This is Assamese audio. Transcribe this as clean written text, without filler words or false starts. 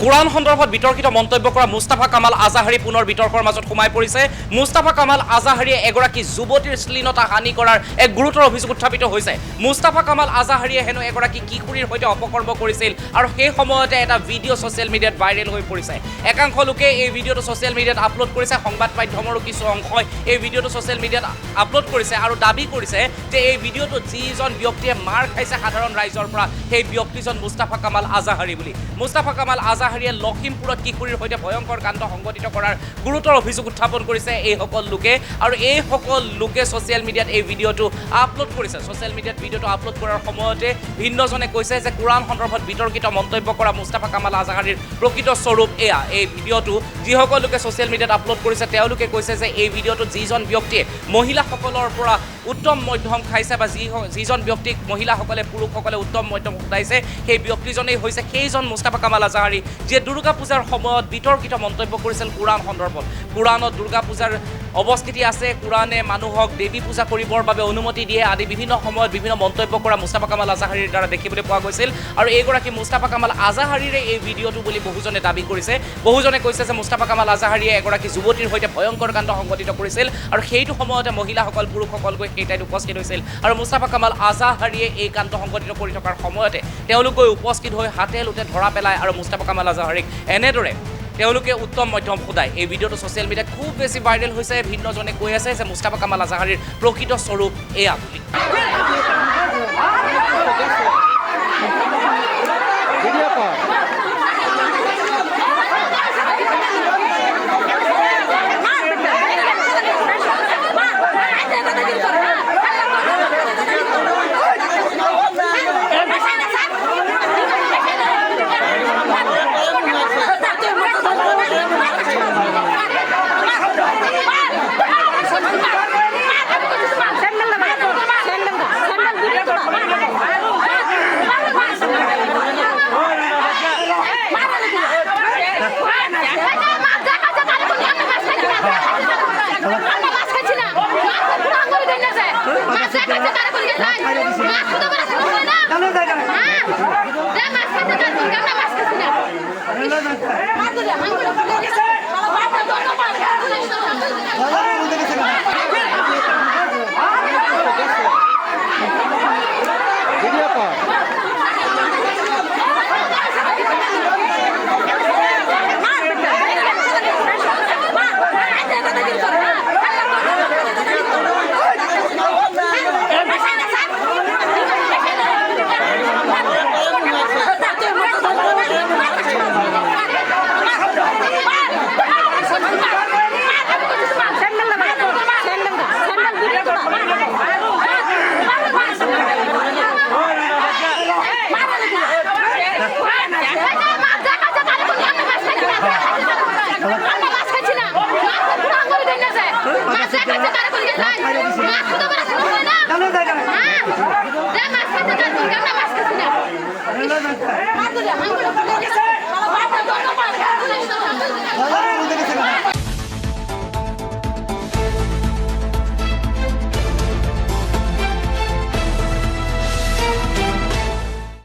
কোৰাণ সন্দৰ্ভত বিতৰ্কিত মন্তব্য কৰা মুস্তাফা কামাল আজাহাৰী পুনৰ বিতৰ্কৰ মাজত সোমাই পৰিছে। মুস্তাফা কামাল আজাহাৰীয়ে এগৰাকী যুৱতীৰ শ্লীলতা হানি কৰাৰ এক গুৰুতৰ অভিযোগ উত্থাপিত হৈছে। মুস্তাফা কামাল আজাহাৰীয়ে হেনো এগৰাকী কিশোৰীৰ সৈতে অপকৰ্ম কৰিছিল আৰু সেই সময়তে এটা ভিডিঅ' ছ'চিয়েল মিডিয়াত ভাইৰেল হৈ পৰিছে। একাংশ লোকে এই ভিডিঅ'টো ছ'চিয়েল মিডিয়াত আপলোড কৰিছে, সংবাদ মাধ্যমৰো কিছু অংশই এই ভিডিঅ'টো ছ'চিয়েল মিডিয়াত আপলোড কৰিছে আৰু দাবী কৰিছে যে এই ভিডিঅ'টো যিজন ব্যক্তিয়ে মাৰ খাইছে সাধাৰণ ৰাইজৰ পৰা সেই ব্যক্তিজন মুস্তাফা কামাল আজাহাৰী বুলি। মুস্তাফা কামাল আজাহাৰীয়ে লখিমপুৰত কিশোৰীৰ সৈতে ভয়ংকৰ কাণ্ড সংঘটিত কৰাৰ গুৰুতৰ অভিযোগ উত্থাপন কৰিছে এইসকল লোকে আৰু এইসকল লোকে ছ'চিয়েল মিডিয়াত এই ভিডিঅ'টো আপলোড কৰিছে। ছ'চিয়েল মিডিয়াত ভিডিঅ'টো আপলোড কৰাৰ সময়তে ভিন্নজনে কৈছে যে কোৰাণ সন্দৰ্ভত বিতৰ্কিত মন্তব্য কৰা মুস্তাফা কামাল আজাহাৰীৰ প্ৰকৃত স্বৰূপ এয়া। এই ভিডিঅ'টো যিসকল লোকে ছ'চিয়েল মিডিয়াত আপলোড কৰিছে তেওঁলোকে কৈছে যে এই ভিডিঅ'টো যিজন ব্যক্তিয়ে মহিলাসকলৰ পৰা উত্তম মধ্যম খাইছে বা যিজন ব্যক্তিক মহিলাসকলে পুৰুষসকলে উত্তম মধ্যম সুধাইছে সেই ব্যক্তিজনেই হৈছে সেইজন মুস্তাফা কামাল আজাহাৰী, যিয়ে দুৰ্গা পূজাৰ সময়ত বিতৰ্কিত মন্তব্য কৰিছিল কোৰাণ সন্দৰ্ভত। কোৰাণত দুৰ্গা পূজাৰ অৱস্থিতি আছে, কোৰাণে মানুহক দেৱী পূজা কৰিবৰ বাবে অনুমতি দিয়ে আদি বিভিন্ন সময়ত বিভিন্ন মন্তব্য কৰা মুস্তাফা কামাল আজাহাৰীৰ দ্বাৰা দেখিবলৈ পোৱা গৈছিল। আৰু এইগৰাকী মুস্তাফা কামাল আজাহাৰীৰে এই ভিডিঅ'টো বুলি বহুজনে দাবী কৰিছে। বহুজনে কৈছে যে মুস্তাফা কামাল আজাহাৰীয়ে এগৰাকী যুৱতীৰ সৈতে ভয়ংকৰ কাণ্ড সংঘটিত কৰিছিল আৰু সেইটো সময়তে মহিলাসকল পুৰুষসকল গৈ সেই ঠাইত উপস্থিত হৈছিল আৰু মুস্তাফা কামাল আজাহাৰীয়ে এই কাণ্ড সংঘটিত কৰি থকাৰ সময়তে তেওঁলোক গৈ উপস্থিত হৈ হাতে লোটে ধৰা পেলায় আৰু মুস্তাফা কামাল আজাহাৰীক এনেদৰে তেওঁলোকে উত্তম মধ্যম সোধায়। এই ভিডিঅ'টো ছ'চিয়েল মিডিয়াত খুব বেছি ভাইৰেল হৈছে। ভিন্নজনে কৈ আছে যে মুস্তাফা কামাল আজাহাৰীৰ প্ৰকৃত স্বৰূপ এয়া বুলি।